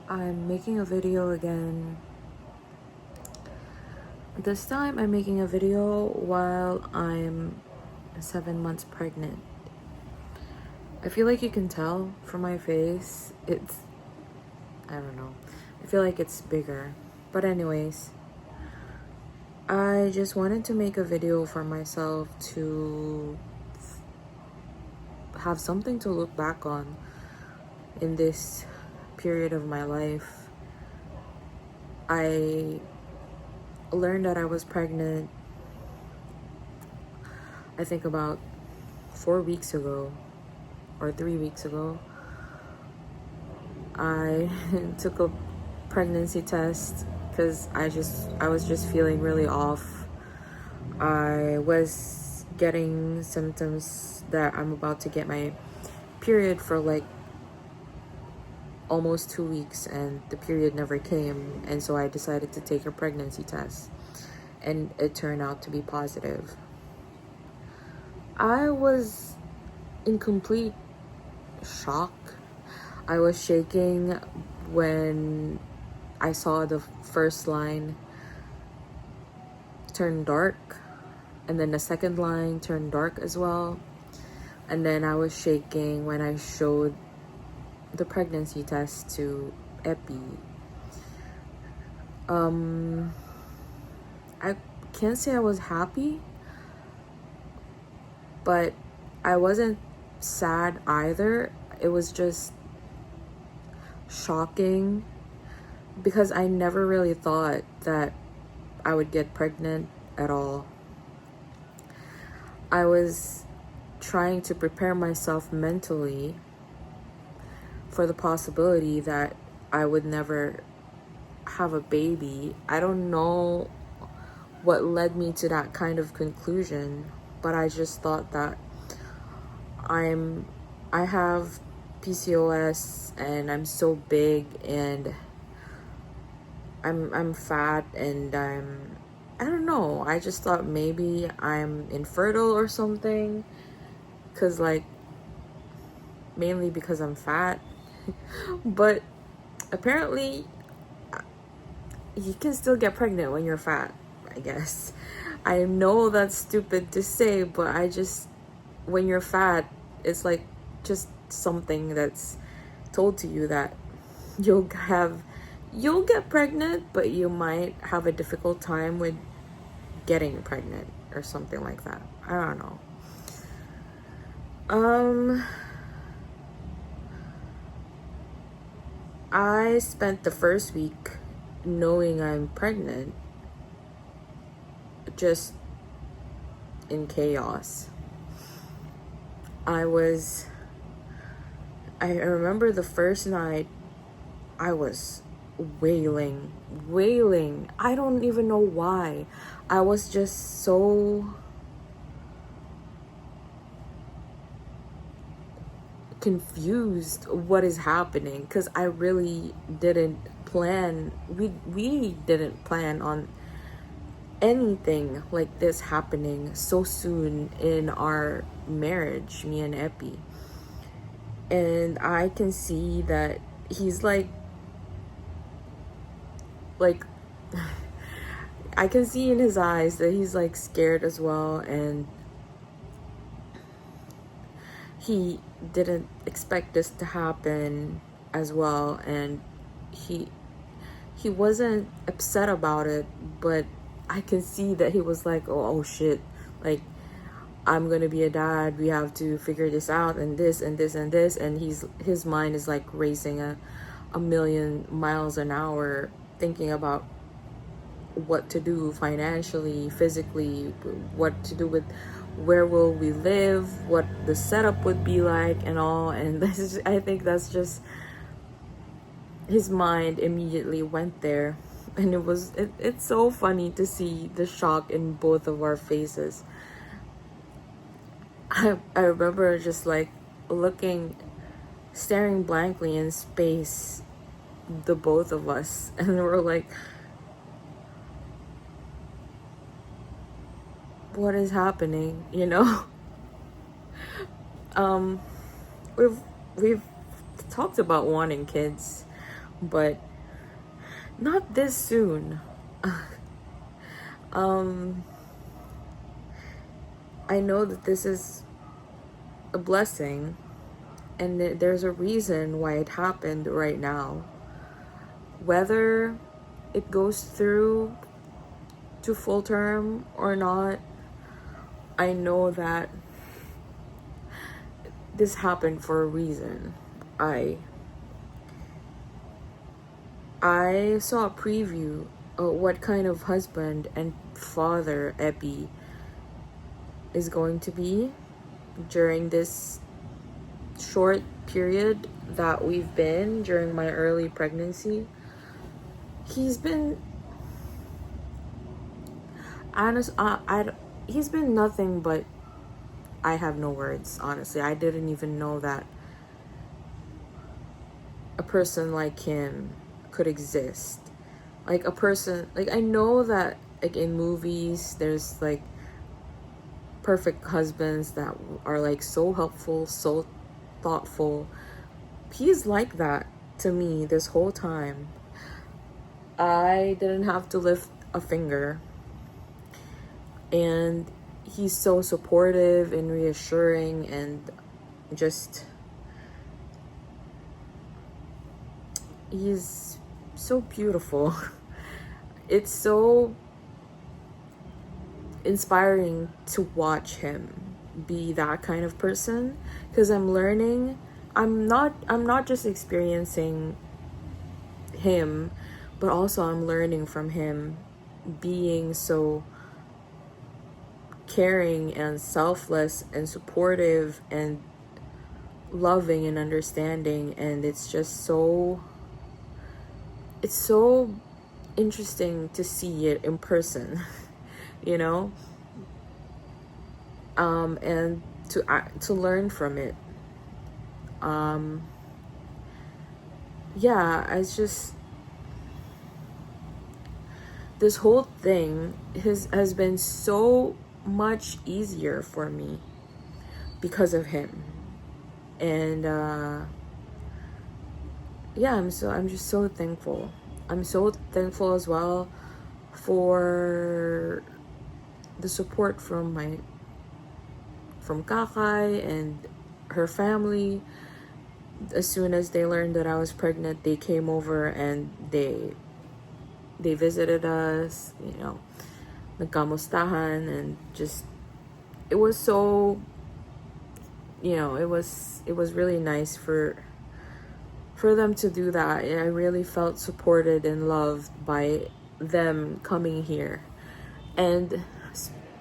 I'm making a video again. This time I'm making a video while I'm 7 months pregnant. I feel like you can tell from my face, I don't know. I feel like it's bigger. But anyways, I just wanted to make a video for myself to have something to look back on in this period of my life. I learned that I was pregnant, I think about 4 weeks ago or 3 weeks ago. I took a pregnancy test because I was just feeling really off. I was getting symptoms that I'm about to get my period for like almost 2 weeks, and the period never came, and so I decided to take a pregnancy test, and it turned out to be positive. I was in complete shock. I was shaking when I saw the first line turn dark, and then the second line turned dark as well. And then I was shaking when I showed the pregnancy test to Epi. I can't say I was happy, but I wasn't sad either. It was just shocking because I never really thought that I would get pregnant at all. I was trying to prepare myself mentally for the possibility that I would never have a baby. I don't know what led me to that kind of conclusion, but I just thought that I have PCOS and I'm so big and I'm fat and I don't know. I just thought maybe I'm infertile or something, cuz like mainly because I'm fat. But apparently you can still get pregnant when you're fat, I guess. I know that's stupid to say, but when you're fat, it's like just something that's told to you that you'll get pregnant, but you might have a difficult time with getting pregnant or something like that. I don't know. I spent the first week knowing I'm pregnant just in chaos. I remember the first night I was wailing. I don't even know why. I was just so confused what is happening, because I really didn't plan. We didn't plan on anything like this happening so soon in our marriage, me and Epi. And I can see that he's like I can see in his eyes that he's like scared as well, and he didn't expect this to happen as well, and he wasn't upset about it, but I can see that he was like, oh shit, like I'm gonna be a dad, we have to figure this out, and this and this and this, and his mind is like racing a million miles an hour, thinking about what to do financially, physically, what to do with where will we live, what the setup would be like and all. And I think that's just his mind immediately went there, and it's so funny to see the shock in both of our faces. I remember just like staring blankly in space, the both of us, and we're like, what is happening, you know? We've talked about wanting kids, but not this soon. I know that this is a blessing, and there's a reason why it happened right now. Whether it goes through to full term or not, I know that this happened for a reason. I saw a preview of what kind of husband and father Epi is going to be during this short period that we've been during my early pregnancy. He's been honest. He's been nothing but. I have no words. Honestly, I didn't even know that a person like him could exist. Like a person, like I know that like in movies, there's like perfect husbands that are like so helpful, so thoughtful. He's like that to me this whole time. I didn't have to lift a finger. And he's so supportive and reassuring and just, he's so beautiful. It's so inspiring to watch him be that kind of person, because I'm learning. I'm not just experiencing him, but also I'm learning from him being so caring and selfless and supportive and loving and understanding. And it's so interesting to see it in person. You know, and to learn from it. Yeah, it's just, this whole thing has been so much easier for me because of him. And yeah, I'm just so thankful. I'm so thankful as well for the support from Kakay and her family. As soon as they learned that I was pregnant, they came over and they visited us, you know, nagkamustahan, and just, it was so, you know, it was really nice for them to do that. And I really felt supported and loved by them coming here. And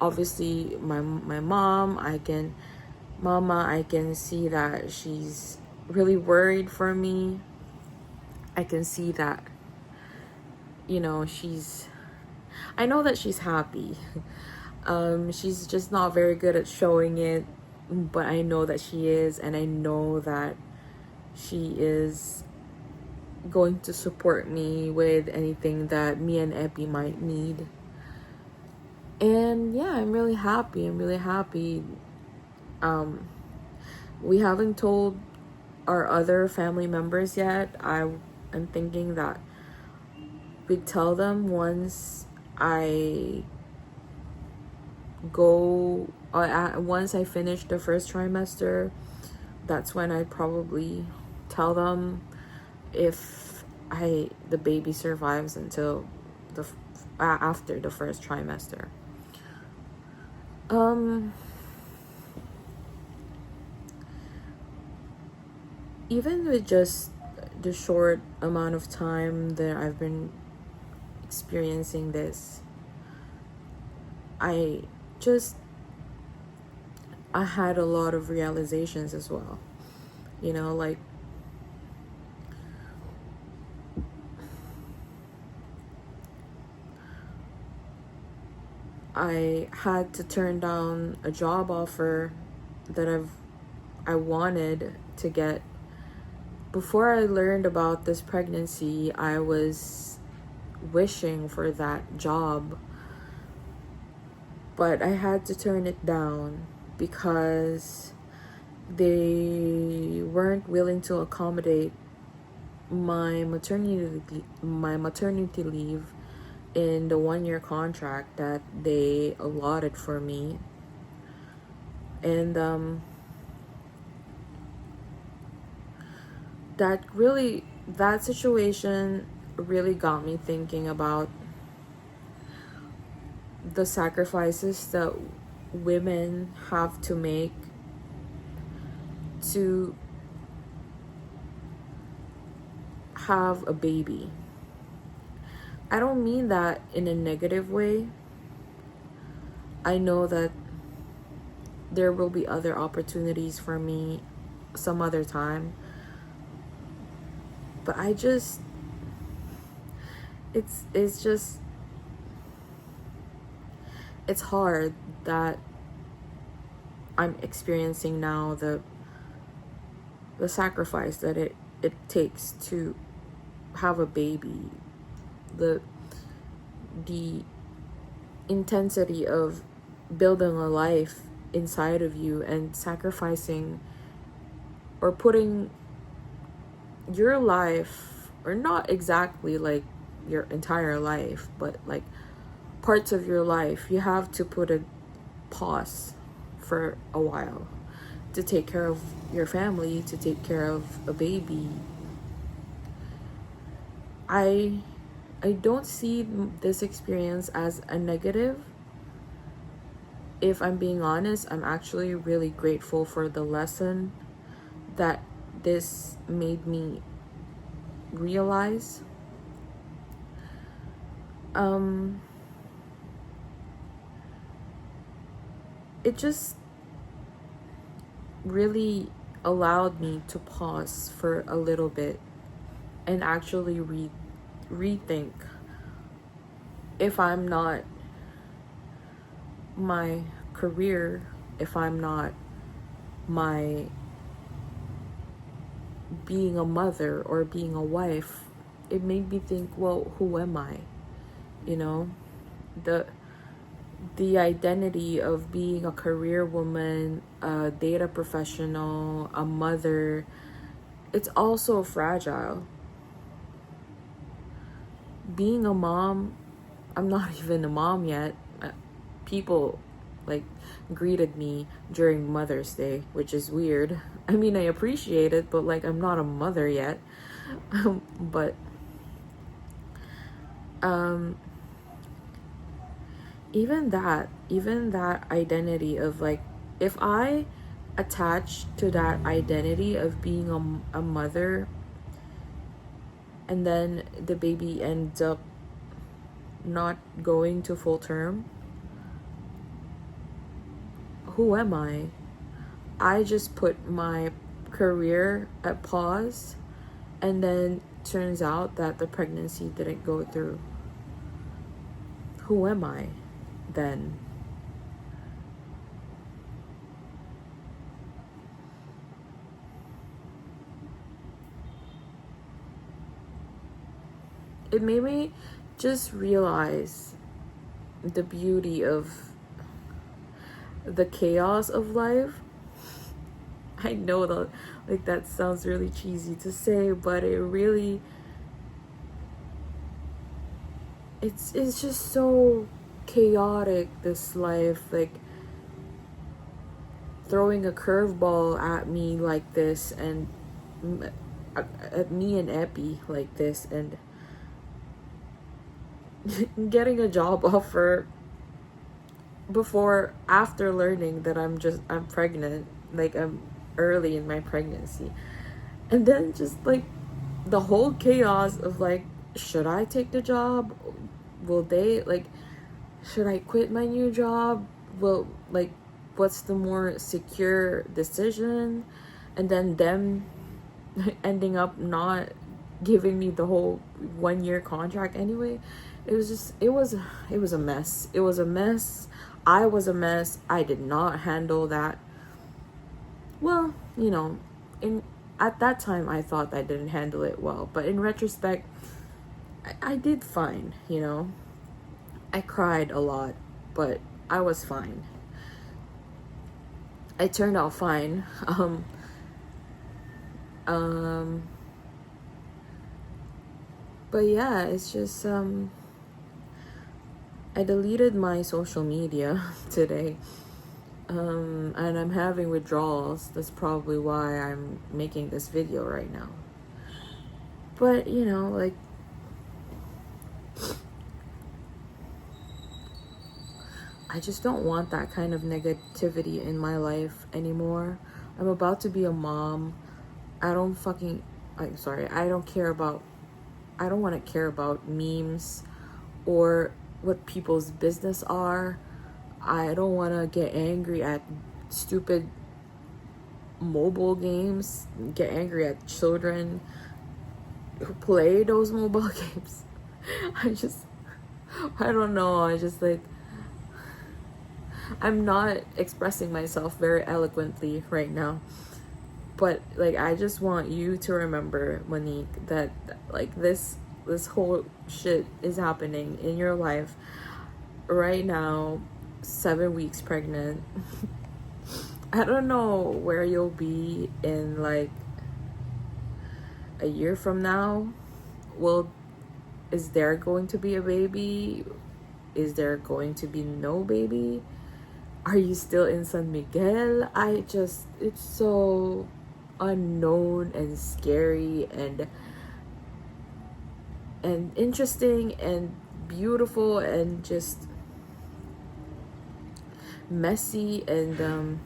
obviously my mom, I can see that she's really worried for me. I can see that, you know, I know that she's happy. She's just not very good at showing it, but I know that she is, and I know that she is going to support me with anything that me and Epi might need. And yeah, I'm really happy. We haven't told our other family members yet. I'm thinking that we'd tell them once I finish the first trimester. That's when I'd probably tell them if the baby survives until after the first trimester. Even with just the short amount of time that I've been experiencing this, I had a lot of realizations as well. You know, like, I had to turn down a job offer that I wanted to get. Before I learned about this pregnancy, I was wishing for that job, but I had to turn it down because they weren't willing to accommodate my maternity leave in the 1 year contract that they allotted for me. And that situation really got me thinking about the sacrifices that women have to make to have a baby. I don't mean that in a negative way. I know that there will be other opportunities for me some other time, but it's just it's hard that I'm experiencing now the sacrifice that it takes to have a baby, the intensity of building a life inside of you and sacrificing or putting your life, or not exactly like your entire life, but like parts of your life, you have to put a pause for a while to take care of your family, to take care of a baby. I don't see this experience as a negative. If I'm being honest, I'm actually really grateful for the lesson that this made me realize. It just really allowed me to pause for a little bit and actually rethink if I'm not my career, if I'm not my being a mother or being a wife, it made me think, well, who am I? You know, the identity of being a career woman, a data professional, a mother, it's also fragile. Being a mom, I'm not even a mom yet. People like greeted me during Mother's Day, which is weird. I mean, I appreciate it, but like I'm not a mother yet. But even that identity of like, if I attach to that identity of being a mother and then the baby ends up not going to full term, who am I? I just put my career at pause, and then turns out that the pregnancy didn't go through. Who am I then? It made me just realize the beauty of the chaos of life. I know that like that sounds really cheesy to say, but it really it's just so chaotic, this life, like throwing a curveball at me like this, and at me and Epi like this, and getting a job offer after learning that I'm pregnant, like I'm early in my pregnancy, and then just like the whole chaos of like, should I take the job? Will they like, should I quit my new job? Well, like, what's the more secure decision? And then them ending up not giving me the whole 1 year contract anyway. It was a mess. It was a mess. I was a mess. I did not handle that well. You know, at that time I thought I didn't handle it well, but in retrospect, I did fine. You know, I cried a lot, but I was fine. I turned out fine. But yeah, it's just I deleted my social media today. And I'm having withdrawals. That's probably why I'm making this video right now. But you know, like, I just don't want that kind of negativity in my life anymore. I'm about to be a mom. I don't fucking, I'm sorry, I don't want to care about memes or what people's business are. I don't want to get angry at stupid mobile games, get angry at children who play those mobile games. I don't know. I'm not expressing myself very eloquently right now. But like, I just want you to remember, Monique, that like this whole shit is happening in your life right now. 7 weeks pregnant. I don't know where you'll be in like a year from now. Well, is there going to be a baby? Is there going to be no baby? Are you still in San Miguel? It's so unknown and scary and interesting and beautiful and just messy. And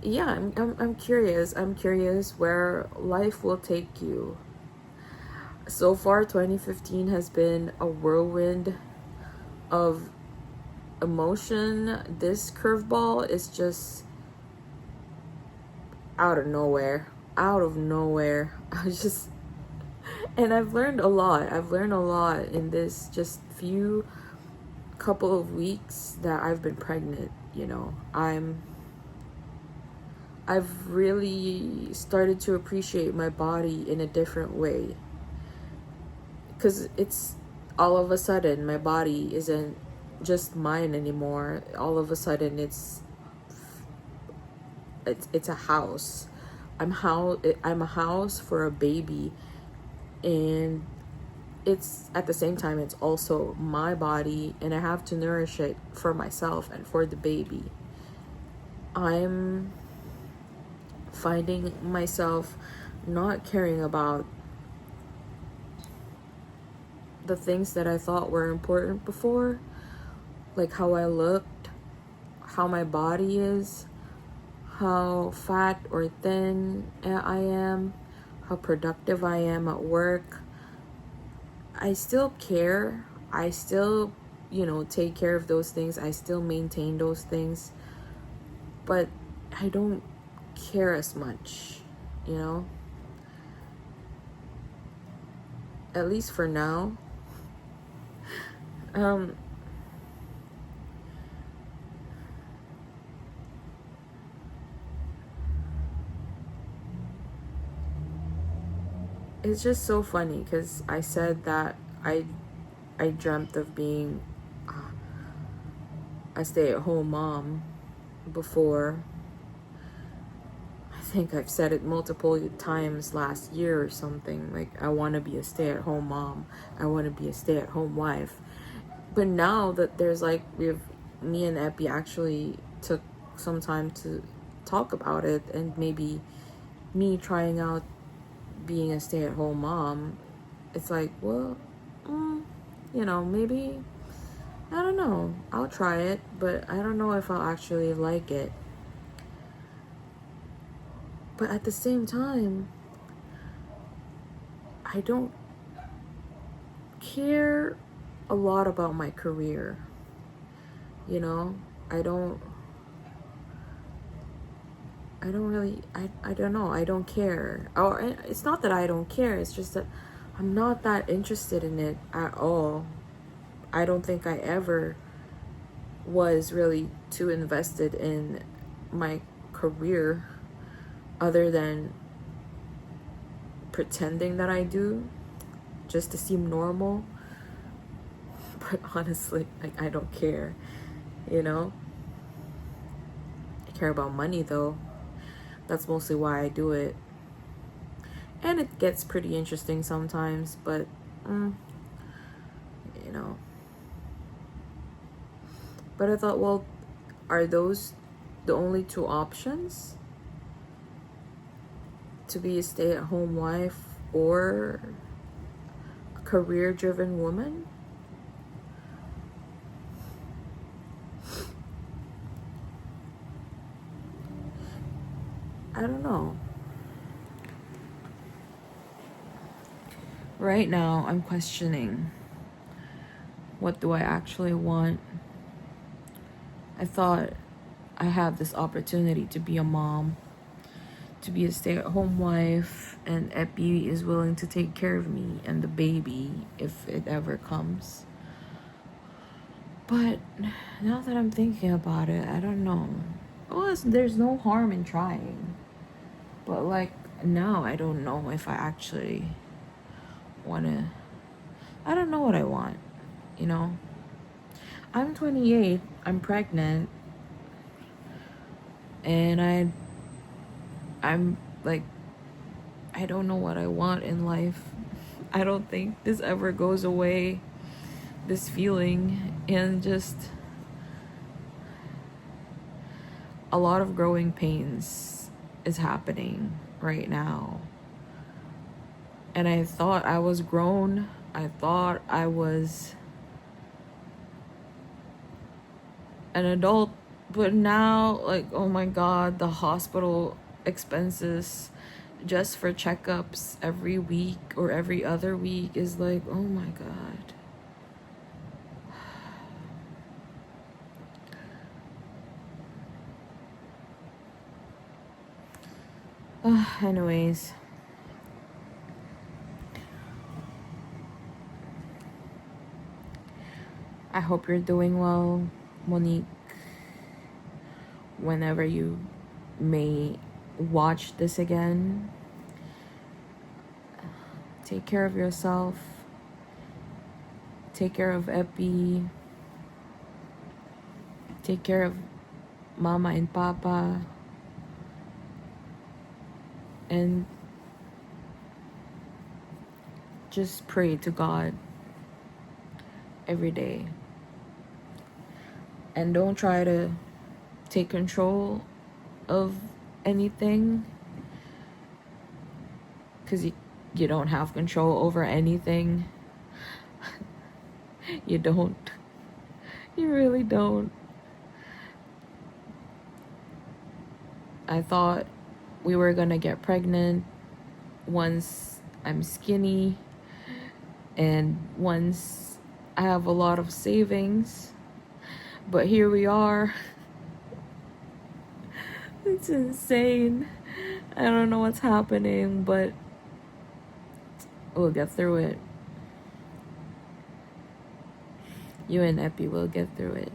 yeah, I'm curious. I'm curious where life will take you. So far, 2015 has been a whirlwind of emotion. This curveball is just out of nowhere. And I've learned a lot. In this just few couple of weeks that I've been pregnant. You know, I've really started to appreciate my body in a different way, because it's all of a sudden my body isn't just mine anymore. All of a sudden it's a house. I'm a house for a baby, and it's at the same time it's also my body, and I have to nourish it for myself and for the baby. I'm finding myself not caring about the things that I thought were important before, like how I looked, how my body is, how fat or thin I am, how productive I am at work. I still care. I still, take care of those things. I still maintain those things. But I don't care as much, At least for now. It's just so funny because I said that I dreamt of being a stay-at-home mom before. I think I've said it multiple times last year or something. Like, I want to be a stay-at-home mom. I want to be a stay-at-home wife. But now that there's me and Epi actually took some time to talk about it, and maybe me trying out being a stay-at-home mom, it's like, well, maybe, I don't know, I'll try it, but I don't know if I'll actually like it. But at the same time, I don't care a lot about my career. I don't really, I don't know, I don't care. Or it's not that I don't care, it's just that I'm not that interested in it at all. I don't think I ever was really too invested in my career, other than pretending that I do just to seem normal. But honestly, I don't care, I care about money though. That's mostly why I do it. And it gets pretty interesting sometimes, but you know. But I thought, well, are those the only two options? To be a stay-at-home wife or a career-driven woman? I don't know. Right now, I'm questioning, what do I actually want? I thought I have this opportunity to be a mom, to be a stay-at-home wife, and Epi is willing to take care of me and the baby if it ever comes. But now that I'm thinking about it, I don't know. Well, there's no harm in trying. But like now, I don't know if I actually want to. I don't know what I want, you know? I'm 28, I'm pregnant, and I'm like, I don't know what I want in life. I don't think this ever goes away, this feeling, and just a lot of growing pains is happening right now. And I thought I was grown. I thought I was an adult, but now, like, oh my god, the hospital expenses just for checkups every week or every other week is like, oh my god. Anyways, I hope you're doing well, Monique, whenever you may watch this again. Take care of yourself. Take care of Epi. Take care of Mama and Papa. And just pray to God every day. And don't try to take control of anything, because you don't have control over anything. You don't. You really don't. I thought we were gonna get pregnant once I'm skinny and once I have a lot of savings. But here we are. It's insane. I don't know what's happening, but we'll get through it. You and Epi will get through it.